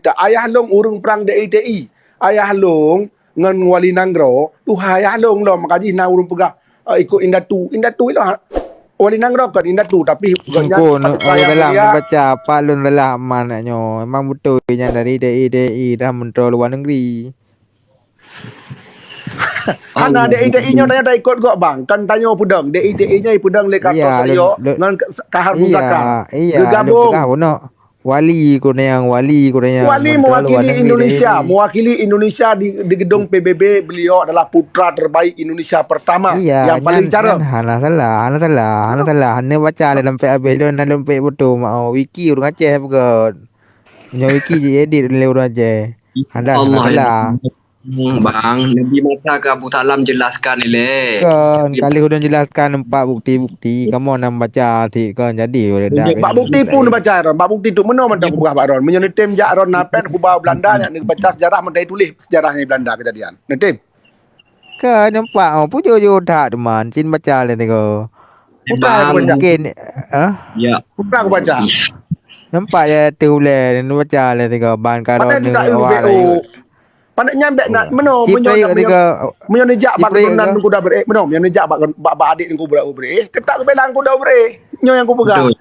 ayah long urung perang DITI. Ayah long ngan wali nanggro, tu ayah long lo makaji na urung pegah ikut indatu. Indatu itu wali nanggro kan indatu tapi gaknya Engko pada aku yang dalam dia baca Pak Lun dalam manaknya. Memang betulnya dari DI dah Menteri Luar Negeri. Hana Allah. DITI-nya tanya dah ikut gak bang. Kan tanya pudang. DITI-nya pudang le Iya, Kartosoyo dengan Kahar iya, Musakar. iya, Lun pegah Gegabung. pun wali kuna yang Menteri Luar Mewakili Negeri Indonesia. DI. Mewakili Indonesia di gedung PBB. Beliau adalah putra terbaik Indonesia pertama. Iya, Yang paling nyan cara. hana salah. Hana baca dalam PAB Lun dalam PAB betul mau wiki urang Aceh bukan. Punya wiki je edit lewat aja. Hana Allah ya. salah. Bang, Nabi masa ke Abu Salam jelaskan ni le. Kan kali sudah jelaskan 4 bukti-bukti. Kamu nak baca ti kan jadi boleh dak Bak bukti pun baca Ron. Bak bukti tu mana mentang aku berah Ron. Menyo tim jak Ron napen aku bawa Belanda nak baca sejarah mentai tulis sejarahnya Belanda kejadian. Nanti kan nampak oh pujo jo dak teman cin baca le tengok. putra aku Bang, baca. Mungkin ya. Putra aku baca. nampak ya tu le baca le tengok ban Pada karon ni tidak awak UBO. Pada nyampe nak meno Cipre menyo nejak bak Cipre keturunan ke? ku dah ber meno menyo nejak bak adik ku berak ber. Ketak belang ku dah ber. Nyo yang ku pegang. Betul.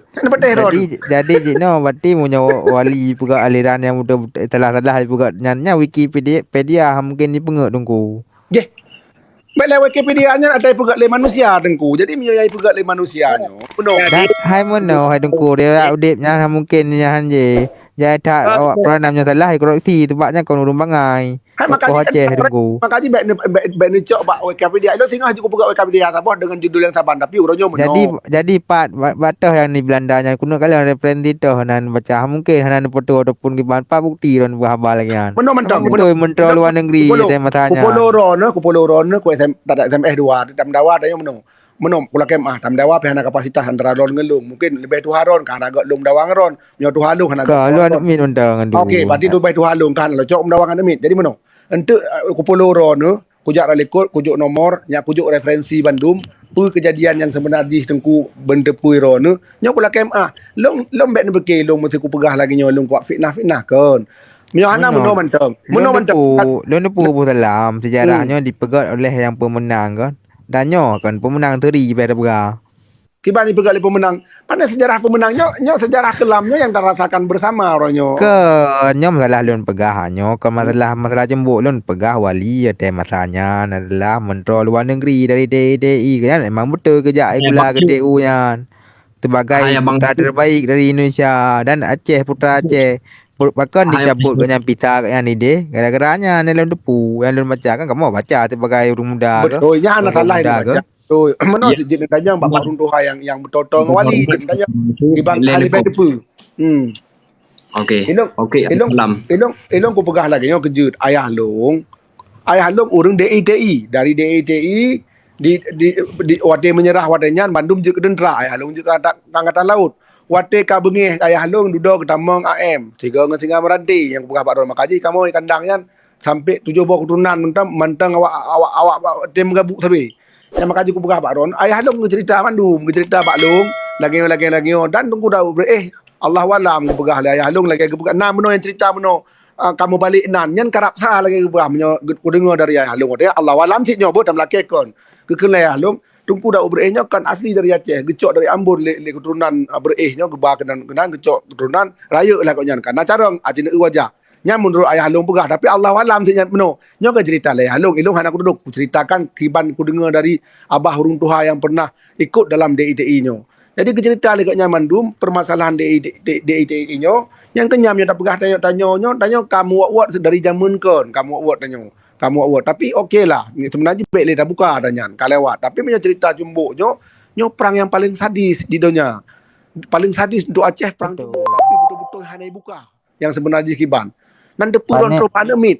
Kan beteh Ron. Jadi no berarti punya wali juga aliran yang betul telah juga nyannya Wikipedia mungkin ni pengek dongku. Je. Baiklah Wikipedia-nya ada pegat le manusia dengku. Jadi menyo yai pegat le manusianya. Meno. Dan hai mono hai dongku dia udipnya mungkin nyan je. Jadi tak awak peranamnya salah koreksi tempatnya kau urung bangai. Hai Kau makaji Aceh dongku. makaji baik ni cok bak Wikipedia. Lo singa juga pegat Wikipedia sabah dengan judul yang saban tapi uronyo meno. Jadi batah yang di Belandanya kuno kali referensi tu hanan baca mungkin hanan foto ataupun giban pak bukti ron berhabar lagi kan. Meno mentang. Betul Menteri Luar Negeri tema tanya. Kupolo ron ku tak SMS 2 tam dawa tanya meno. Meno kula kemah tam dawa pihana kapasitas antara ron ngelung. Mungkin lebih tu haron kan agak lung dawang ron. Nyo tu halung kan agak. Kalau anu min undang andu. Okey, berarti tu baik tu halung kan lo cok dawang kan mit. Jadi meno. Ente kupolo ron kujak rekod, kujuk nomor, nyak kujuk referensi Bandung, pu kejadian yang sebenarnya tengku benda pui ron nyo kula kemah. Long bet beke long mesti ku pegah lagi nyo long kuat fitnah kan. Miohana meno mentang. Meno mentang. Lo nepu dalam sejarahnya dipegat oleh yang pemenang kan. Danyo kan pemenang teri pada berah. Tiba ni pegali pemenang. Pada sejarah pemenangnya, sejarah kelamnya yang dirasakan bersama orangnya. Ke masalah lun pegah ke masalah jembuk lun pegah wali ada masanya adalah Menteri Luar Negeri dari DI kan memang betul kerja gula ke DU nya sebagai putra terbaik dari Indonesia dan Aceh putra Aceh. Bahkan dicabut ke yang pita yang ni deh gara-garanya ni lun depu yang lun baca kan kamu baca sebagai orang muda ke. Betul, ya anak salah ini baca. Betul. Mana sejenis tanya bapak runtuh yang betul-betul ngawali tanya di bang kali depu. Okey. Elong ku pegah lagi yang kejut ayah long urang DITI dari DITI di wate menyerah watenya Bandung je kedendra ayah long je angkatan laut. Wate ka bengih ayah long duduk ketamang AM. Tiga dengan singa meranti yang pegah Pak Ron makaji kamu kandang kan sampai 7 buah keturunan mentang awak tim gabuk sabi. Yang makaji ku pegah Pak Ron ayah long cerita Bandung, cerita Pak Long lagi dan tunggu dah Allah walam ku pegah ayah long lagi ku pegah nam beno yang cerita beno kamu balik nan nyan karap sa lagi ku pegah ku dengar dari ayah long dia Allah walam cik nyo bot dalam lakon kekelai ayah long tungku dah berehnya kan asli dari Aceh, gecok dari Ambon le keturunan berehnya gebah kenan gecok keturunan raya lah kau nyan kan. Nah carang acina wajah. Nya menurut ayah halung pegah tapi Allah alam sih beno. Nyo kan cerita lah halung ilung han aku duduk ceritakan kiban ku dengar dari abah urung tuha yang pernah ikut dalam DITI nyo. Jadi cerita le kat nyaman dum permasalahan DITI nyo yang kenyam nyo tak pegah tanya kamu wak dari zaman kon kamu wak tanya. Kamu awak tapi okeylah sebenarnya baik le dah buka adanya kalewat tapi punya cerita jumbuknya perang yang paling sadis di dunia paling sadis untuk Aceh perang tu tapi betul-betul hanai buka yang sebenarnya kiban nan depuron tu panemit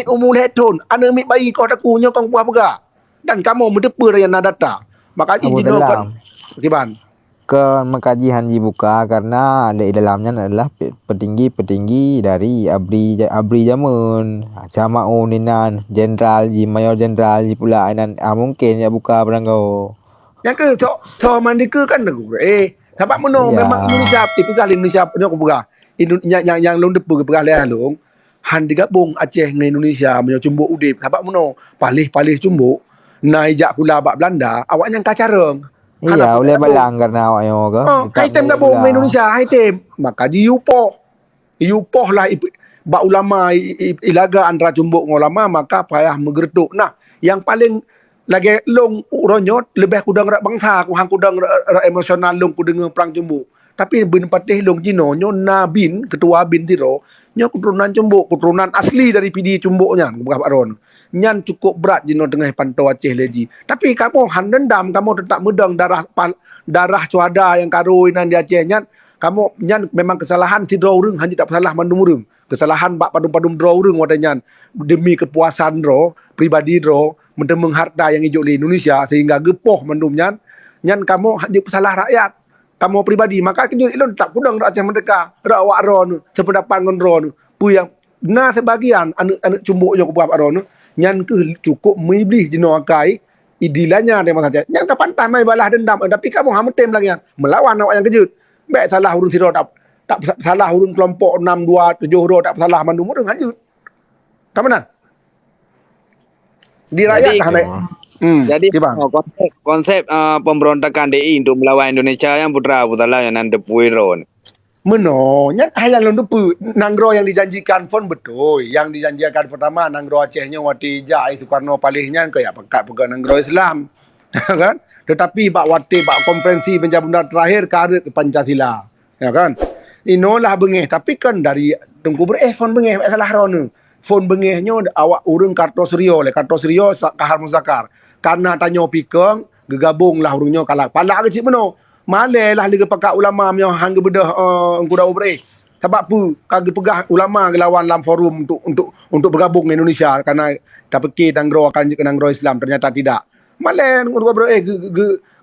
umur hetun anemit bayi kau takunya kau buah pega dan kamu mendepu yang data makanya jino kan kiban ke mengkaji hanji buka karena di dalamnya adalah petinggi dari abri zaman sama uninan jenderal mayor jenderal pula nan mungkin ya buka berangau yang ke so mandi ke kan sebab memang Indonesia tipe kali Indonesia punya aku buka yang long depu ke peralihan long han digabung Aceh dengan Indonesia punya cumbuk udip sebab meno palih cumbuk naik kula bak Belanda awak yang kacareng Iya, oleh balang karena awak yo ke. hai tem gabung dengan Indonesia hai tem maka diupoh lah bak ulama ilaga antara cumbuk dengan ulama maka payah mengertuk nah yang paling lagi long uronyot lebih kudang rak bangsa ku hang kudang rak emosional long ku dengar perang cumbuk tapi bin patih long Cino nyo Nabin ketua bin tiro nyo keturunan cumbuk keturunan asli dari PD cumbuknya bukan Pak Ron nyan cukup berat Cino tengah pantau Aceh leji tapi kamu han dendam kamu tetap medang darah cuada yang karuinan di Aceh nyan kamu nyan memang kesalahan ti draw urang hanya tak salah mandum urang kesalahan bak padum draw urang wadanyan demi kepuasan draw pribadi draw mendemeng harta yang hijau di Indonesia sehingga gepoh mandum nyan kamu hanya salah rakyat kamu pribadi maka kejut ilon tak kudang Aceh Merdeka rawak ron sependapat ngon ron pu yang na sebagian anak cumbuknya ku buat ron nyan ke cukup miblis jino akai idilanya dia masa nyan ka pantai mai balah dendam tapi kamu hametem lagi melawan awak yang kejut baik salah urun siro tak salah urun kelompok 627 ro tak salah mandum urang hanyut kamanan di rakyat hanai Jadi konsep pemberontakan DI untuk melawan Indonesia yang putra yang nan depui ron. Menonnya hayang long depu nanggro yang dijanjikan pun betul. Yang dijanjikan pertama nanggro Acehnya wati ja Soekarno palihnya ke ya pekat nanggro Islam. Kan? Tetapi bak wati bak konferensi pencabutan terakhir karet Pancasila. Ya kan? Inolah bengeh tapi kan dari Tengku phone bengeh salah ron. Phone bengehnya awak urang Kartosurio Kahar Muzakar. Karena tanya pikeng gegabung lah urungnya kalak palak kecil meno malai lah liga pakak ulama myo hang bedah engkuda ubre sebab pu kage pegah ulama gelawan dalam forum untuk bergabung dengan Indonesia karena tak fikir nanggro akan ke nanggro Islam ternyata tidak malai engkuda ubre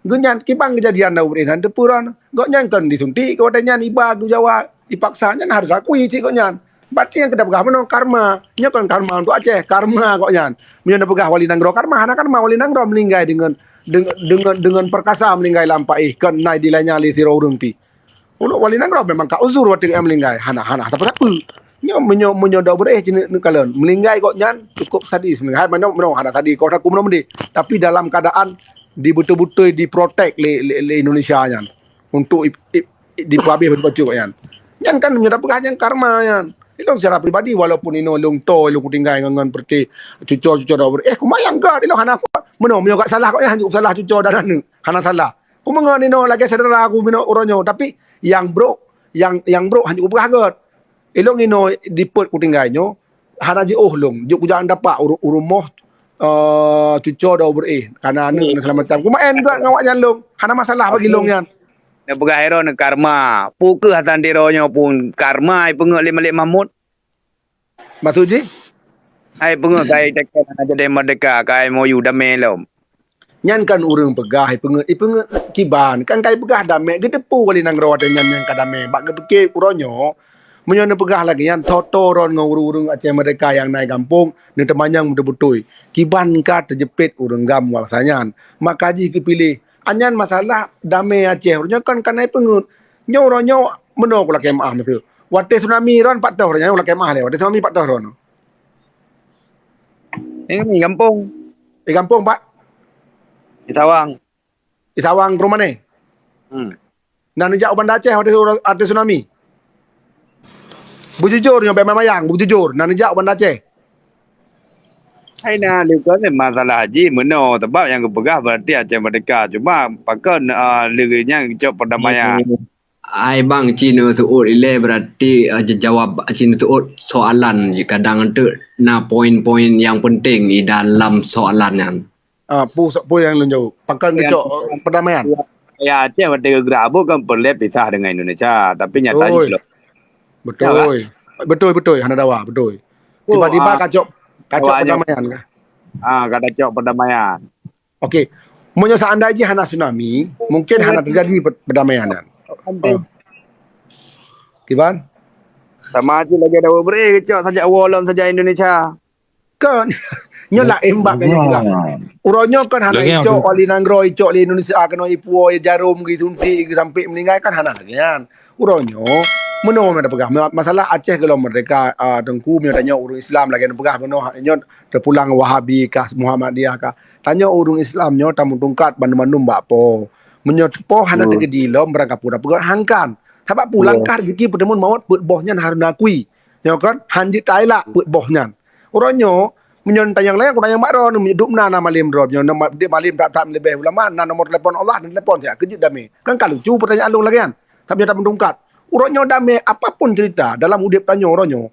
genyan kibang kejadian dah ubre han depuran gok nyan kan disuntik ke watanya iba tu Jawa dipaksa nyan harus akui cik gok nyan berarti yang kita pegah meno karma nya kan karma untuk Aceh karma kok nyan mina pegah wali nanggro karma wali nanggro meninggal dengan perkasa meninggal lampai kan nai dilanya li siro urang pi untuk wali nanggro memang ka uzur wati yang meninggal hana apa nya menyo da ber jenis kalen meninggal kok nyan cukup sadis meninggal mano hana tadi kau aku meno mende tapi dalam keadaan di betul-betul diprotek le Indonesia nyan untuk dipuabi betul kok nyan kan menyo da pegah nyan karma nyan ilong secara pribadi walaupun ino long to ilong tinggal ngan perti cucur dah kumayang gad ilong hana meno mio gak salah kok ya cukup salah cucur dan hana salah ku mengan ino lagi saudara aku mino uronyo tapi yang bro hanya cukup gad ilong ino diput ku tinggalnyo hana je long juk jangan dapat urumoh cucur dah karena anu keselamatan ku main gad ngawak nyalong hana masalah bagi long yan Ne pegah hero ne karma. Puke hatan dironyo pun karma ai pengek lima Mahmud. Matuji Ai pengek kai tekan aja de Merdeka kai MOU damai lom. nyan kan urang pegah pengek kiban kan kai pegah damai gedepu wali nang ro ada nyan ka damai bak gepeke uronyo menyo pegah lagi yan toto ron ngurung Aceh Merdeka yang naik kampung ne temanyang betul-betul kiban ka terjepit urang gam wasanyan maka ji kepilih anyan masalah damai Aceh nya kan kanai pengut nyo meno kula kemah metu wate tsunami ron 4 tahun nya kula kemah le wate tsunami 4 tahun ron Ini kampung di kampung Pak di Tawang ke rumah ni nah nejak Banda Aceh wate tsunami bujujur nyo memang mayang bujujur nah nejak Banda Aceh Hai na leukan masalah haji meno sebab yang kepegah berarti Aceh Merdeka cuma pakai leganya cok perdamaian. Ai bang Cina tuut ile berarti jawab Cina tuut soalan kadang tu na poin-poin yang penting di dalam soalan yang pu yang jauh pakai cok perdamaian Ya Aceh Merdeka Gerabuk kan boleh pisah dengan Indonesia tapi nyatanya betul hana dawa betul tiba-tiba kacok perdamaian kah? Kata cok perdamaian. Okey. Munyo seandainya hana tsunami, mungkin hana terjadi perdamaian. Kiban? Sama aja lagi ada beri cok saja awalon saja Indonesia. Kan nyo lah embak kan gila. Uronyo kan hana cok wali nanggro cok di Indonesia kena ipuo jarum gi suntik sampai meninggal kan hana lagi kan. Uronyo Meno ada pegah. Masalah Aceh kalau mereka tengku punya tanya urung Islam lagi pegah meno nyo terpulang Wahabi kah Muhammadiyah kah. Tanya urung Islam nyo tamu tungkat bandum-bandum bakpo. Menyo po hana tegedi lo berangkat pura pegah hangkan. Sebab pulang kah rezeki pertemuan maut put bohnya harus nakui. Nyo kan hanji taila put bohnya. Uronyo menyon tanyang lain kurang yang makro nu hidup na malim drop nyo dia malim tak lebih ulama na nomor telefon Allah dan telefon saya kejut dami. Kan kalau lucu pertanyaan lu lagi kan. Tapi tak mendungkat. Uronyo damai apapun cerita dalam udip tanyo uronyo.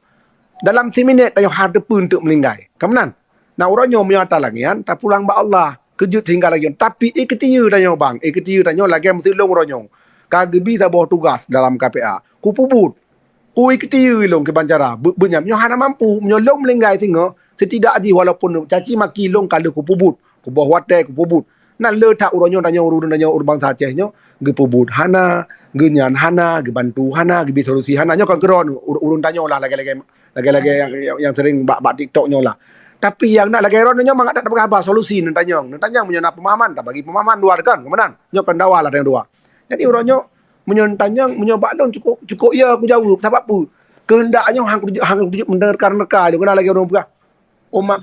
Dalam seminit tanyo hadapun untuk melinggai. Kemenan. Nah uronyo menyata lagi kan. Tak pulang ba Allah. Kejut hingga lagi. Tapi iketiu tanyo bang. Iketiu tanyo lagi mesti long uronyo. Kagebi tak bawa tugas dalam KPA. Ku puput. Ku iketiu long ke bancara. Benyam. Nyo hana mampu. Nyo long melinggai tinggal. Setidak adi walaupun caci maki long kalau ku puput. Ku bawa watai ku puput. Nah letak uronyo tanyo urun tanyo urbang Acehnya. Ge puput hana. Genyan hana, ge bantu hana, ge solusi hana nyo kan keron urun tanyo lah lagi yang sering bak TikTok nyo lah. Tapi yang nak lagi ron nyo mang tak apa solusi nan tanyong punya nak pemahaman tak bagi pemahaman dua kan kemenan nyo kan dawa lah yang dua. Jadi urun nyo menyon tanyang menyobak dong cukup ya aku jawab sebab apa kehendaknya hang mendengarkan mereka jo kena lagi urun buka. Mak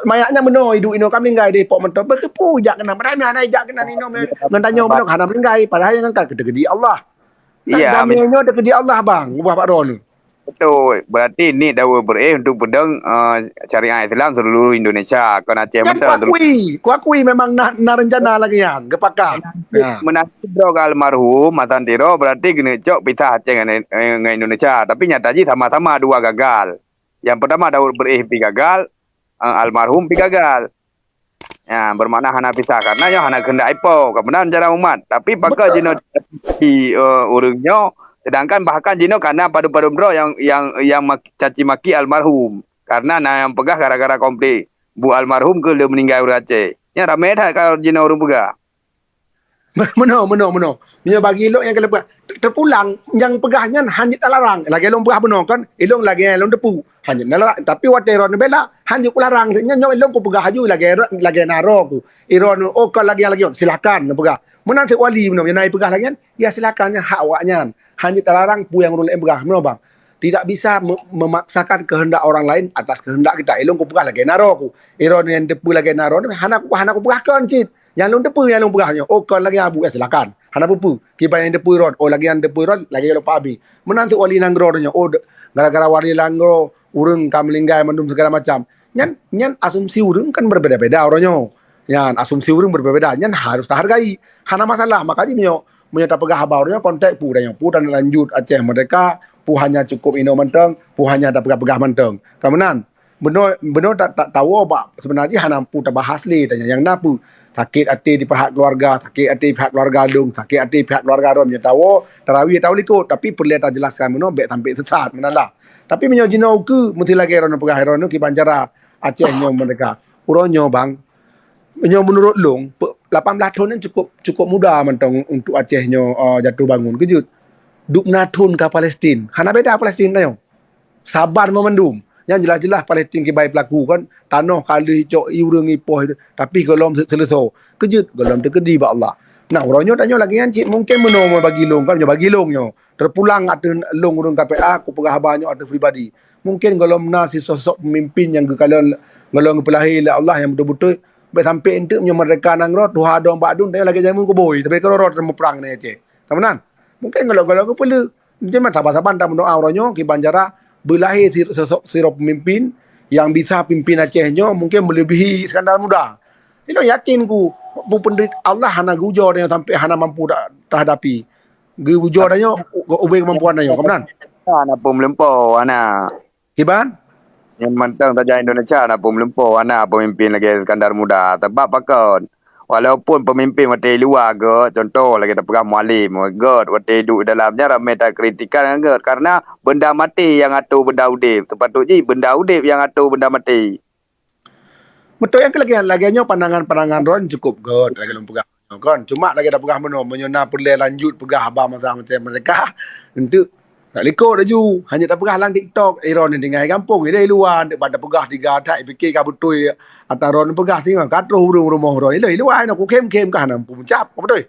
mayaknya meno hidup ino kami ngai de pok mentok berkepu jak kena padahal ana jak kena ino ngantanyo meno hana mengai padahal yang kan kedegedi Allah. Iya, Damainya dekedi Allah bang, ubah Pak Ron. betul. Berarti ni dawa untuk pedang syariah Islam seluruh Indonesia. Kan Aceh Kan betul. ku akui memang na rencana lagi yang gepakar. Ya. Menasib bro ke almarhum Matan Tiro berarti kena cok pisah Aceh dengan Indonesia. Tapi nyatanya sama-sama dua gagal. Yang pertama Daud pi gagal, almarhum pi gagal. Ya, bermakna hana pisah karena yo hana kehendak ipo, kebenaran cara umat. Tapi bakal jino di urungnya sedangkan bahkan jino karena padu-padu bro yang caci maki almarhum. Karena yang pegah gara-gara komplit. Bu almarhum ke dia meninggal urang Aceh. Ya ramai dah kalau jino urung pegah. Meno. Punya bagi elok yang kalau terpulang yang pegahnya hanya larang. Lagi elok pegah beno kan, elok lagi elok depu. Hanya larang tapi wateron bela hanya ku larang. Nyo elok ku pegah haju lagi naro ku. Iron kan lagi silakan pegah. Menang si wali beno yang naik pegah lagi ya silakan hak awaknya. Hanya terlarang pu yang rule pegah beno bang. Tidak bisa memaksakan kehendak orang lain atas kehendak kita. Elok ku pegah lagi naro ku. Iron yang depu lagi naro hana ku pegahkan cit. Yang long depu yang long pegahnya. Kan lagi abu silakan. Hana pupu. Kibai yang depu iron. Lagi yang depu iron lagi yang pabi. Menanti wali nanggro-nya. Gara-gara wali nanggro urang kamlinggai mandum segala macam. Nyan asumsi urang kan berbeda-beda orangnya. Nyan asumsi urang berbeda. Nyan harus hargai. Hana masalah. Makanya menyata pegah habarnya kontak pu dan lanjut Aceh mereka pu hanya cukup ino menteng, pu hanya ada pegah menteng. Kemudian benar tak tahu apa sebenarnya hana pu tak bahas li tanya yang napu sakit hati di pihak keluarga, sakit hati pihak keluarga dong, sakit hati pihak keluarga rom. Dia tahu, tarawih tahu likut, tapi perlu tak jelaskan mana, baik sampai sesat, mana lah. Tapi menyojino ke, mesti lagi orang pegah orang ki bancara Acehnya mereka. Uronyo bang, menurut long, 18 tahun ni cukup muda mentang untuk Acehnya jatuh bangun. Kejut, duk natun ke Palestin. Hana beda Palestin tayo. Sabar memendum. Yang jelas-jelas Palestin ke baik pelaku kan tanah kali hijau iurang ipoh tapi golom selesai kejut golom terkedi ba Allah. Nah orangnya tanya lagi kan cik mungkin meno bagi long kan bagi longnya terpulang ada long urang KPA ku pegah banyak ada pribadi. Mungkin golom nasi sosok pemimpin yang kalian golong pelahi Allah yang betul-betul baik sampai entuk nya mereka nang ro tuha dong badun tanya lagi jamu ku boy tapi kalau ro temu perang ni cik. Kemudian mungkin golong-golong ku perlu macam sabar-sabar tak mendoa orangnya ki banjara berlahir sosok pemimpin yang bisa pimpin Acehnya mungkin melebihi Iskandar Muda. Ini yakin ku penderit Allah hana gujo dia sampai hana mampu tak hadapi. Gujo dia ubah kemampuan dia. Kemudian Ana pun melempau ana. Iban Yang mantang saja Indonesia ana pun melempau ana pemimpin lagi Iskandar Muda. Sebab pakon walaupun pemimpin mati luar ke contoh lagi ada pegang mualim god mati duduk dalamnya ramai tak kritikan god karena benda mati yang atur benda udip sepatutnya benda udip yang atur benda mati. betul yang lagiannya pandangan Ron cukup god lagi belum pegang kan cuma lagi ada pegang meno menyona perlu lanjut pegah abah macam mereka untuk tak likut laju hanya tak pegah lang TikTok Ron ni tinggal kampung ni luar pada pegah tiga tak fikir ka betul atau Ron pegah tengok katro hurung rumah Ron luar nak kem kan nampu cap betul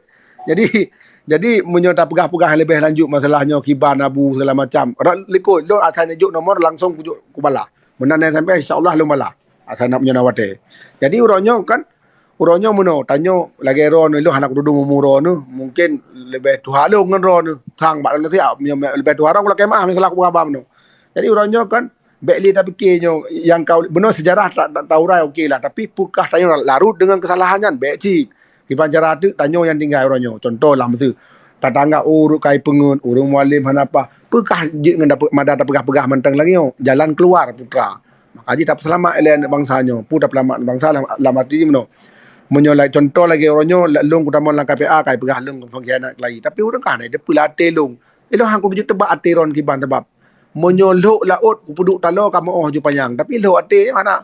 Jadi munyo tak pegah-pegah lebih lanjut masalahnya kiban abu segala macam. Likut lo asal juk nomor langsung pujuk kubala. Menan sampai insya-Allah lu malah. Asal nak punya nawate. Jadi uronyo kan uronyo muno tanyo lagi ro lu anak dudung umuro nu mungkin lebih tuha lu ngen ro nu. Tang bak nanti lebih tuha orang kalau kemah masalah ku abam nu. Jadi uronyo kan Bekli dah fikirnya yang kau benar sejarah tak tahu rai okey lah tapi pukah tanyo larut dengan kesalahannya bekci. Kiban jarah tu tanyo yang tinggal uronyo. Contoh lah mesti tatangga urut kai pengun urung mualim hanapa pekah je dengan dapat mada pegah-pegah mentang lagi jalan keluar putra makaji tak selamat elean bangsanyo putra selamat bangsa lama ti meno menyolai contoh lagi oronyo lung utama lang KPA kai pegah lung pengkhianat lagi tapi urang kan ada pelate lung elo hang ku tebak atiron kiban sebab menyolok laut ku puduk talo kamu ju panyang tapi lo ate hana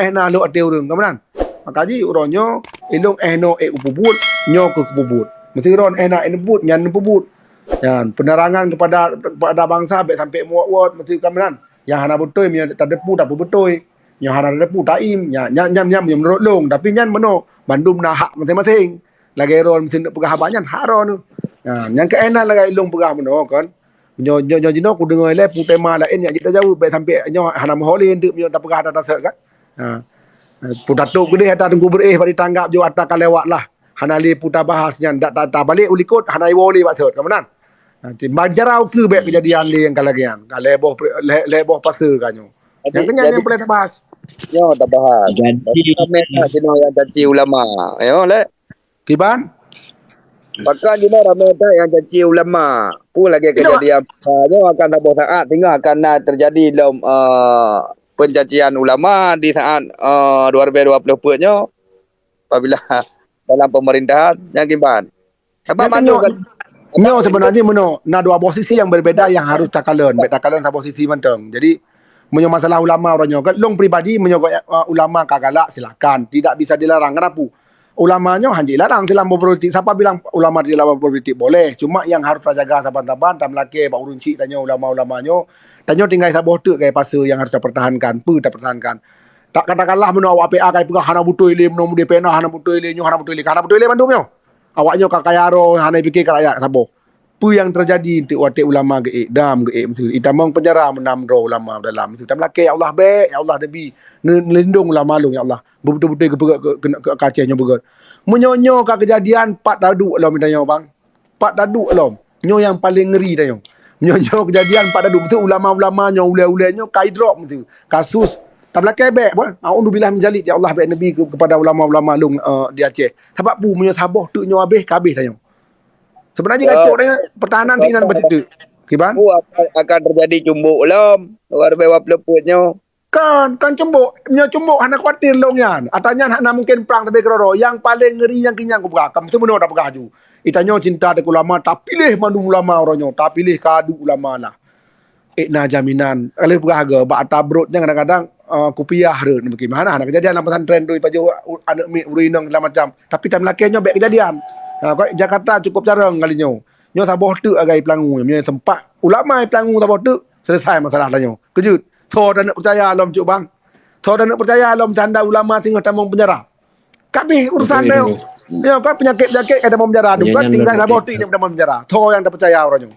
na lo ate urang kemudian makaji oronyo elong no upubut nyo ke kubut mesti ron enak nebut nyan nebut yan penerangan kepada bangsa sampai muat mesti kemudian yang hana betul yang tak depu tak betul yang hana depu taim nyam yang menurut long tapi nyan meno Bandung na hak masing-masing lagi ron mesti pegah banyak hak ron yang ke enak lagi long pegah meno kan nyo jino ku dengar le pu tema lain yang kita jauh sampai nyo hana moholi untuk nyo tak pegah ada tak kan putatuk gede ada tunggu bereh bari tanggap jo atas kalewat lah hanali putar bahasnya tak balik ulikut hanai woli maksud kemenan nanti majarau ke baik kejadian li yang kalagian leboh pasal kanyo yang kenyang yang boleh bahas Yo tak bahas. Jadi Ramai cina yang caci ulama. Yo le. kiban Pakak cina ramai tak yang caci ulama. Pun lagi kejadian yo akan tak saat tinggal akan terjadi dalam pencacian ulama di saat 2020 nya apabila dalam pemerintahan yang kiban. Apa mandu kan? Nyo sebenarnya meno na dua posisi yang berbeda yang harus takalan sa posisi menteng. Jadi menyo masalah ulama orangnya kan long pribadi menyo ulama kagalak silakan tidak bisa dilarang kenapa? Ulamanya hanya larang silam berpolitik. Siapa bilang ulama dilarang berpolitik? Boleh. Cuma yang harus jaga saban-saban tam laki pak urunci tanya ulama-ulamanya. Tanya tinggal saboh tu kayak pasal yang harus dipertahankan, pertahankan. Tak katakanlah meno awak PA kayak pegah hana butuh ile meno de pena hana butuh ile nyo hana butuh ile. Hana butuh ile bandum nyo. Awaknya kakayaro hana fikir ke rakyat saboh. Apa yang terjadi untuk wate ulama ge dam ge mesti itamang penjara menam ro ulama dalam itu tam laki ya Allah baik ya Allah nabi lindung ulama lu ya Allah betul-betul ke kacanya begot menyonyo ka kejadian pak dadu lom tanya bang pak dadu lom nyo yang paling ngeri tanya menyonyo kejadian pak dadu betul ulama-ulama nyo ule-ulenyo kai drop mesti kasus tam laki baik bah auzubillah min zalik ya Allah baik nabi kepada ulama-ulama lu di Aceh sebab pu menyo saboh tu nyo habis kabeh tanya. Sebenarnya kacau dengan pertahanan di Inan betul. Kiban? Akan terjadi cumbuk lom. Luar biasa peleputnya. Kan cumbuk. Nyo cumbuk anak khawatir long yan. Atanya nak mungkin perang tapi keroro. Yang paling ngeri yang kinyang ku pegah. Kamu semua dah pegah ju. Itanyo cinta deku ulama. Tak pilih mandu ulama orangnya. Tak pilih kadu ulama lah. Na jaminan. Kalau pegah ke. Bak tabrutnya kadang-kadang kupiah re. Bagaimana? Nak kejadian dalam pesantren tu. Ipaju anak mi urinang segala macam. Tapi tak melakiannya baik kejadian. Jakarta cukup jarang kalinya. Nyo saboh tu agai pelangu. Nyo sempat ulama pelangu saboh tu selesai masalah tanya. Kejut. Tho dan nak percaya lom cuk bang. Tho dan nak percaya lom canda ulama tinggal tamong penjara. Kabeh urusan dia. Ya kan penyakit-penyakit ada dalam penjara tu kan tinggal saboh tu dalam penjara. Tho yang tak percaya orangnya.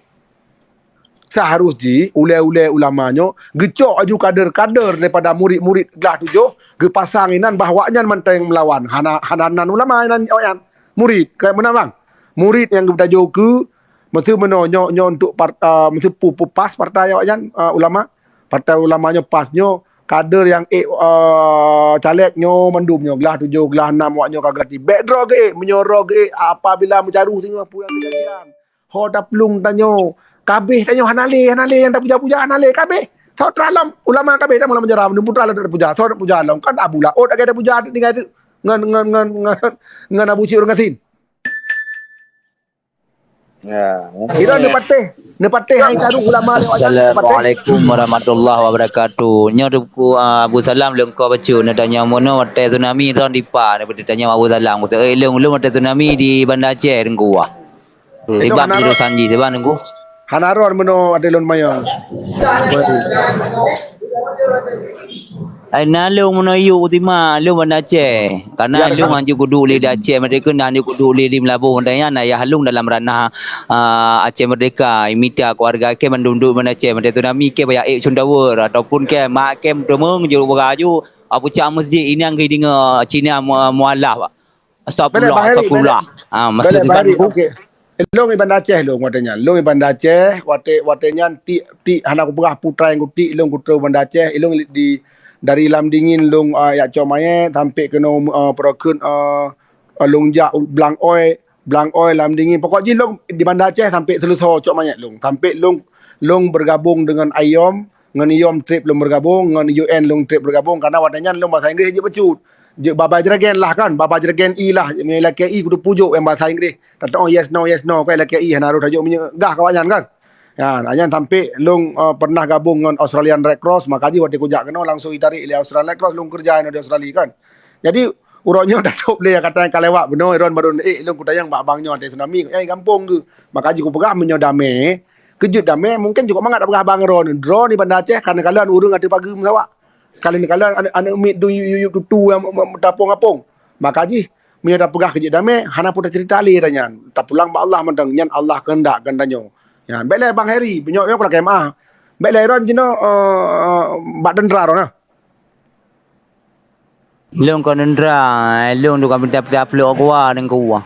Seharusnya ule-ule ulamanya gecok aju kader-kader daripada murid-murid gelah tujuh ge pasang inan bahwanya menteng melawan hananan ulama inan oyan murid kayak mana bang murid yang bertajuk ke mesti menonyo untuk mesti pas partai oyan ulama partai ulamanya pasnyo kader yang calegnya mendumnya gelah tujuh gelah enam waknyo kagati bedro ke menyoro ke apabila mencaru sehingga apa yang kejadian ho daplung tanyo kabeh tanyo hanale yang tak puja-puja hanale kabeh so tralam ulama kabeh dah mula menjara menumpu tralam tak puja so tak puja long kan abula tak ada puja tinggal ngan abu cik orang ngatin. Ya. Ira nepateh hai taru ulama. Assalamualaikum warahmatullahi wabarakatuh. Nya Abu Salam leng ko bacu na tanya mono wate tsunami ron di pa ne tanya Abu Salam ko leng wate tsunami di Banda Aceh dengku wah. Sebab di Sanji sebab dengku. Hanaron mono adelon mayo. Ai nalung menayu utima lu Banda Aceh. Karena Ya, lu anju kudu le di Aceh Merdeka dan anju kudu le di Melabung dan ya ya halung dalam ranah Aceh Merdeka imita keluarga ke mendunduk Banda Aceh Merdeka nami ke baya Sundawur ataupun ke mak ke demeng je beraju aku cak masjid ini ang dinga Cina mualaf. balik Astagfirullah, Bang Heri, astagfirullah. Masjid balik tu Bang kan Heri. buku. Okey. Long Iban Aceh long watanya. Long Iban Aceh, watenya ti anak ku berah putra yang kuti long kutra Iban Aceh, long di dari lam dingin long ya comaye sampai kena perakun longjak blang oi lam dingin. Pokoknya long di Bandar Aceh sampai selesai comaye long. Sampai long bergabung dengan IOM, dengan IOM trip long bergabung, dengan UN long trip bergabung karena watanya long bahasa Inggeris je becut. Je baba jeragen lah kan, baba jeragen I lah, mengelak I kudu pujuk yang bahasa Inggeris. Kata oh yes no kan laki I hanaru tajuk punya gah kawayan kan. Ya, hanya sampai long pernah gabung dengan Australian Red Cross, makanya waktu kujak kena langsung ditarik oleh Australian Red Cross long kerja di Australia kan. Jadi urangnya dah top le kata yang kalewak benar Iron baru long kutayang bak bangnya ada tsunami. Kampung tu. Makanya ku pegah menyodame. Kejut damai mungkin juga mangat pegah bang Ron. Drone di Bandar Aceh karena kalian urung ada pagi mesawak. Kali ni kalian anak umit tu yuyuk tu yang tapung-apung. Maka ji punya dah pegah kejut damai hana pun dah cerita ali dah nyan. Tak pulang ba Allah mentang nyan Allah kehendak gandanyo. Ya, baiklah Bang Heri, penyok yo kala kemah. Baiklah Ron jino bak dendra ron ah. Long konendra, long tu kan dapat upload gua dengan gua.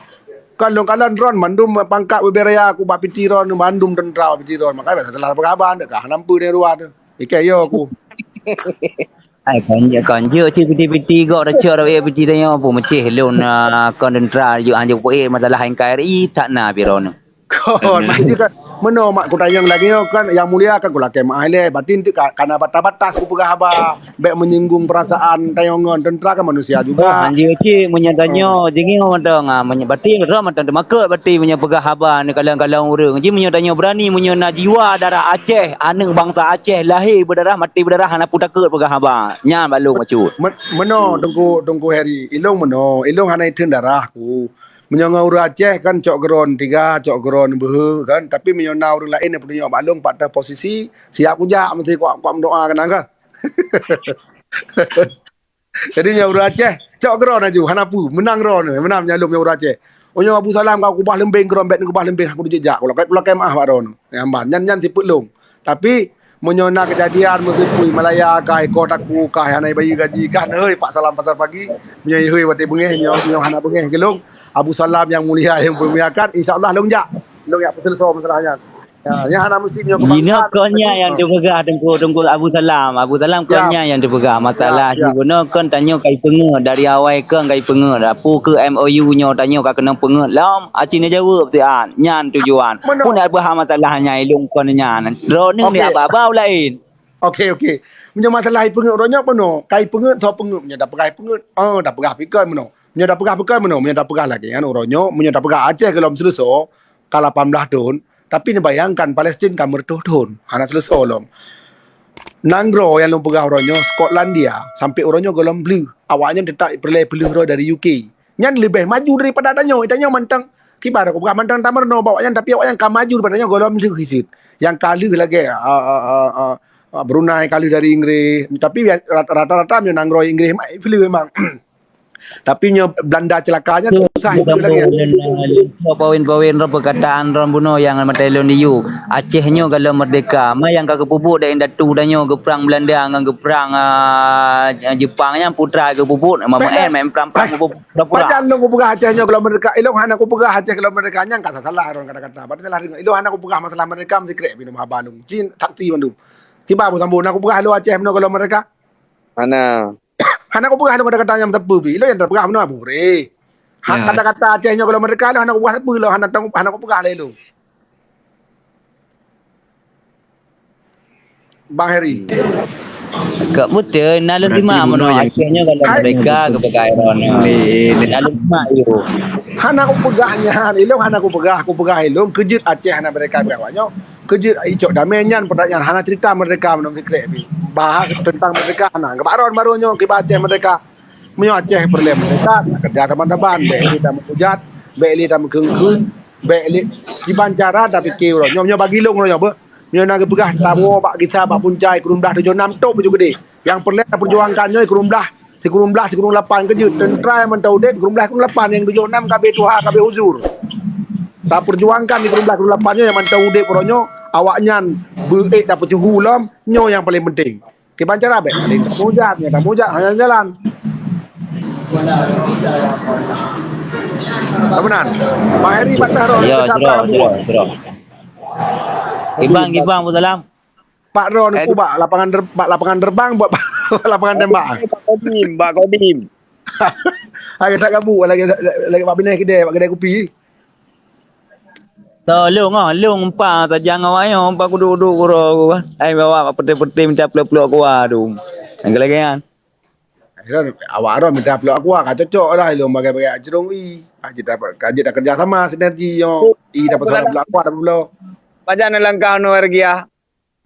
Kalau kalian ron mandum pangkat beberaya aku bak pitiron mandum dendra bak pitiron. Makanya setelah berkaban dak nampu ni ruah tu. Ikai yo aku. Ai kan je piti gak dah cer piti dah apa macam long konendra yo anjuk poe masalah NKRI tak na biron. Kon mesti kan meno mak ku tayang lagi yo kan yang mulia kan ku lake mak le batin tu karena batas ku pegah haba baik menyinggung perasaan tayangan tentera kan manusia Oh, juga. anjir cik menyadanyo jengi matang menyebati ram matang demak bati punya pegah haban kalang-kalang urang ji menyadanyo berani menyona jiwa darah Aceh aneng bangsa Aceh lahir berdarah mati berdarah hana putakut pegah haban nya balung macut Meno tunggu Heri ilong meno ilong hana itu darah ku menyonga urang Aceh kan cok geron 3 cok geron beuh kan tapi menyona urang lain yang punya balung pada posisi siap kujak mesti kuat mendoa kan. Jadi nya urang Aceh cok geron aju hanapu menang ron menang nyalum nya urang Aceh. Onyo Abu Salam kau kubah lembing geron bet kubah lembing aku dijejak kalau kemah pak ron. Amban nyan siput long. Tapi menyona kejadian musipui Malaya kai kotaku kai hanai bayi gaji kan euy Pak Salam pasar pagi menyai heuy wate bengeh nyo hana bengeh gelong Abu Salam yang mulia yang bermuliakan insyaallah longjak selesai masalahnya. Ya, nya hana mesti nyo Gina konya yang dipegah tengku Abu Salam konya yang dipegah masalah guna kon tanyo kai penge dari awal ke kai penge dapu ke MOU nyo tanyo ka kena penge lam acine jawab tian nyan tujuan pun ada masalahnya ilung kon nyan ro ning ni apa lain. Okey. Punya masalah pengut ronya peno. Kai pengut so pengut punya dah pegah pengut. Dah pegah pikir meno. Punya dah pegah pikir meno, punya dah pegah lagi kan ronya, punya dah pegah Aceh kalau selesai ka 18 tahun. Tapi ni bayangkan Palestin kan mertahun. Hana selesai long. Nangro yang long pegah ronya Skotlandia sampai ronya golong blue. Awaknya detak pelih ro dari UK. Nyan lebih maju daripada danyo. Danyo mantang kibar aku pegah mantang tamerno bawaknya tapi awaknya kan maju daripada danyo golong blue hisit. Yang kali lagi Brunei kali dari Inggris. Tapi rata-rata punya nangro Inggris flu memang. Tapi punya Belanda celakanya susah itu lagi. Poin-poin ro perkataan ron buno yang mata elon diu. Acehnya kalau merdeka, mai yang ka pupuk dak datu danyo ke perang Belanda ngan ke perang Jepangnya putra ke pupuk mama main perang pupuk pura. Padahal lu pegah Acehnya kalau merdeka, ilong hana ku pegah Aceh kalau merdeka nyang kata salah ron kata-kata. Padahal salah dengar. Ilong hana ku pegah masalah merdeka mesti krek minum habanung. Cin sakti mandum. Tiba aku sambung aku pegah lu Aceh kalau merdeka. Mana? Hana ku pegah lu kata-kata yang tepu bi. Lu yang terpegah mana abu re. Kata-kata Acehnya kalau merdeka lu hana ku pegah tepu lu hana ku pegah le lu. Bang Heri. Kak betul nalun lima mano Acehnya kalau merdeka ke pegai ron. Nalun lima yo. Hana ku pegahnya, ilong hana ku pegah ilong kejut Aceh hana mereka berawaknya. Kejut icok damenyan pertanyaan hana cerita merdeka menong secret bi. Bahas tentang merdeka hana. Kebaron barunya ke Aceh merdeka. Menyo Aceh perle merdeka kerja teman-teman, beli dah menghujat, beli dah mengkengkun, beli di bancara tapi kiro. Nyo bagi long ro be. Nyo nak pegah tabo bak kita bak puncai kurung belah 76 top je gede. Yang perlu perjuangkannya kurung belah si kurung 8 kejut tentera yang mentau dek kurung 8 yang 76 KB Tuha KB Uzur. Tak perjuangkan di kurung 8 nya yang mentau dek poronyo awaknya beek dapat cuhu lam nyo yang paling penting. Ke bancara be, tak mujat hanya jalan. Temenan. Pak Heri patah roh. Ya, cerah. Gibang Abu Salam. Pak Ron kubak lapangan terbang buat lapangan tembak. Pak Kodim. Hari tak kabut lagi Pak Binai kedai kopi. Long pa tajang awayo pa kudu kuro. Ai bawa peti-peti minta peluk-peluk ku aduh. Lagi kan. Awak Ron minta peluk aku ah cocok dah lu bagai-bagai jerung i. Kaji dah kerja sama sinergi yo. I dapat peluk aku ada peluk. Pajan langkah no ergia.